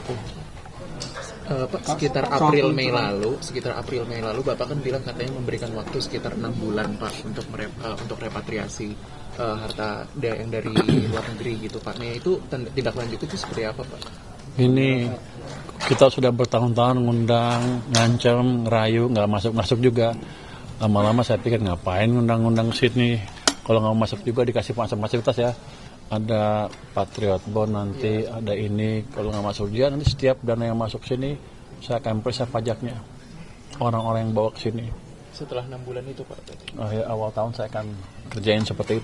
itu. Pak, sekitar April Mei lalu Bapak kan bilang katanya memberikan waktu sekitar 6 bulan Pak untuk repatriasi harta yang dari luar negeri gitu Pak. Nah itu tindak lanjut itu seperti apa Pak? Ini kita sudah bertahun-tahun ngundang, ngancam, ngerayu, nggak masuk juga. Lama-lama saya pikir ngapain ngundang-ngundang sini, kalau nggak masuk juga dikasih fasilitas ya. Ada Patriot Bond nanti, ada ini, kalau nggak masuk dia nanti setiap dana yang masuk sini saya akan periksa pajaknya orang-orang yang bawa ke sini. Setelah 6 bulan itu Pak? Awal tahun saya akan kerjain seperti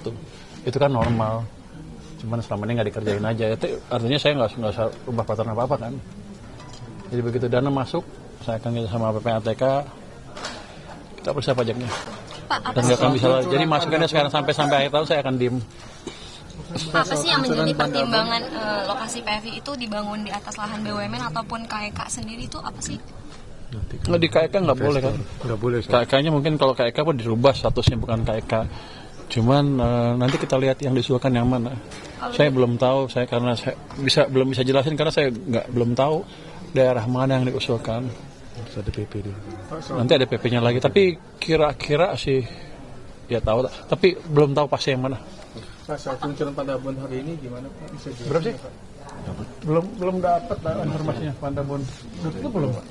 itu kan normal, cuman selama ini nggak dikerjain aja. Itu artinya saya nggak usah ubah peraturan apa-apa kan. Jadi begitu dana masuk saya akan kerja sama PPATK, kita periksa pajaknya. Dan nggak akan bisa, jadi masukannya sekarang sampai akhir tahun saya akan diem. Apa sih yang menjadi pertimbangan lokasi PFI itu dibangun di atas lahan BUMN ataupun KEK sendiri itu apa sih? Nggak, di KEK nggak boleh kan? Nggak boleh. KEK-nya mungkin kalau KEK pun dirubah statusnya bukan KEK. Cuman nanti kita lihat yang diusulkan yang mana. Saya belum tahu, karena saya belum bisa jelasin karena saya belum tahu daerah mana yang diusulkan. Ada PP nanti ada PP-nya lagi, tapi kira-kira sih ya tahu, tapi belum tahu pasti yang mana. Pak, soal kunculan Pandabon hari ini gimana Pak? Bisa jelaskan, berapa sih? Pak? Belum dapat informasinya Pandabon. Itu belum Pak.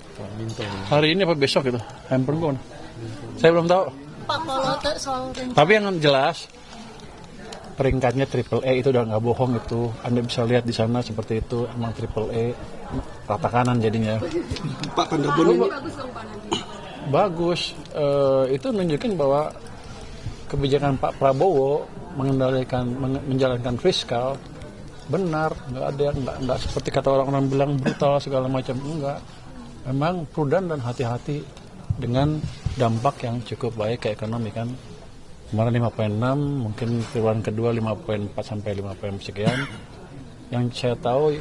Hari ini apa besok itu? Handphone gue. Saya belum tahu. Pak, kalau soal Tapi yang jelas peringkatnya AAA itu udah nggak bohong itu. Anda bisa lihat di sana seperti itu, emang AAA rata kanan jadinya. Pak, Pandabon ini bagus. Itu menunjukkan bahwa kebijakan Pak Prabowo menjalankan fiskal benar, nggak seperti kata orang-orang bilang brutal segala macam, enggak. Memang prudent dan hati-hati dengan dampak yang cukup baik ke ekonomi kan. Kemarin 5,6, mungkin triwulan kedua 5,4 sampai 5, sekian. Yang saya tahu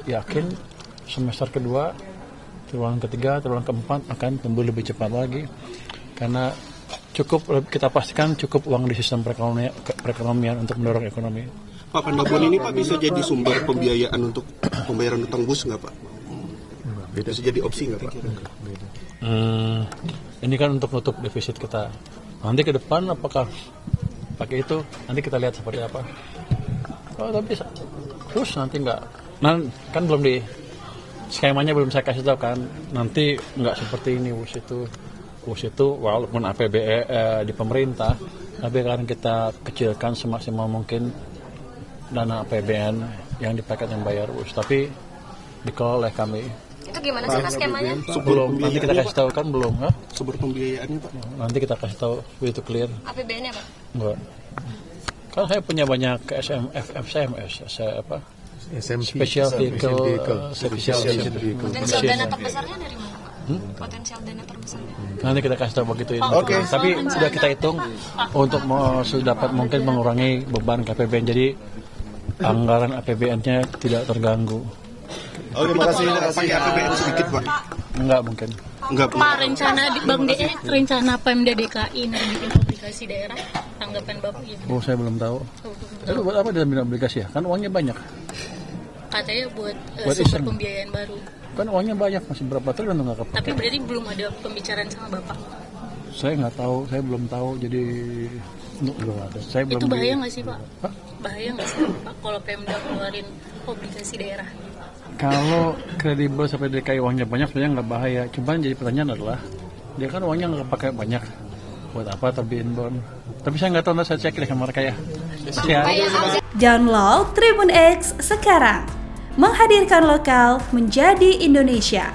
yakin semester kedua, triwulan ketiga, triwulan keempat akan tumbuh lebih cepat lagi karena kita pastikan cukup uang di sistem perekonomian untuk mendorong ekonomi. Pak, Pandabon ini Pak bisa jadi sumber pembiayaan untuk pembayaran utang bus nggak Pak? Bisa jadi opsi nggak Pak? Ini kan untuk nutup defisit kita. Nanti ke depan apakah pakai itu? Nanti kita lihat seperti apa. Oh, tapi terus nanti nggak, kan belum di skemanya belum saya kasih tahu kan. Nanti nggak seperti ini bus itu walaupun APBN di pemerintah, tapi akan kita kecilkan semaksimal mungkin dana APBN yang dipakai yang bayar bus, tapi dikelola oleh kami. Itu gimana sih Mas skemanya? Belum, nanti kita kasih tahu kan belum, ha? Sumber pembiayaannya Pak? Nanti kita kasih tahu itu clear. APBN-nya Pak? Enggak. Kan saya punya banyak FCMS, saya apa? Special Vehicle. Potensial dana terbesarnya dari mana Pak? Potensial dana terbesarnya? Nanti kita kasih tahu begitu ini. Oke. Tapi sudah kita hitung untuk sudah dapat mungkin mengurangi beban ke APBN, jadi anggaran APBN-nya tidak terganggu. Terima kasih. Pakai APBN sedikit Pak? Enggak mungkin. Pak, rencana Bang DE, rencana Pemda DKI bikin obligasi daerah, tanggapan Bapak gitu? Oh, saya belum tahu. Itu buat apa dalam bidang obligasi ya? Kan uangnya banyak. Katanya buat Buat sumber iseng. pembiayaan baru. Kan uangnya banyak, masih berapa triliun nggak kepake. Tapi berarti belum ada pembicaraan sama Bapak. Saya nggak tahu, saya belum tahu, jadi belum ada. Saya Itu belum bahaya nggak sih Pak? Hah? Bahaya nggak sih Pak kalau Pemda keluarin obligasi daerah? Kalau kredibel sampai DKI uangnya banyak sebenarnya nggak bahaya. Cuman jadi pertanyaan adalah dia kan uangnya nggak pakai banyak, buat apa terbitin bond? Tapi saya nggak tahu, nanti saya cek deh sama mereka ya. Download Tribun X sekarang, menghadirkan lokal menjadi Indonesia.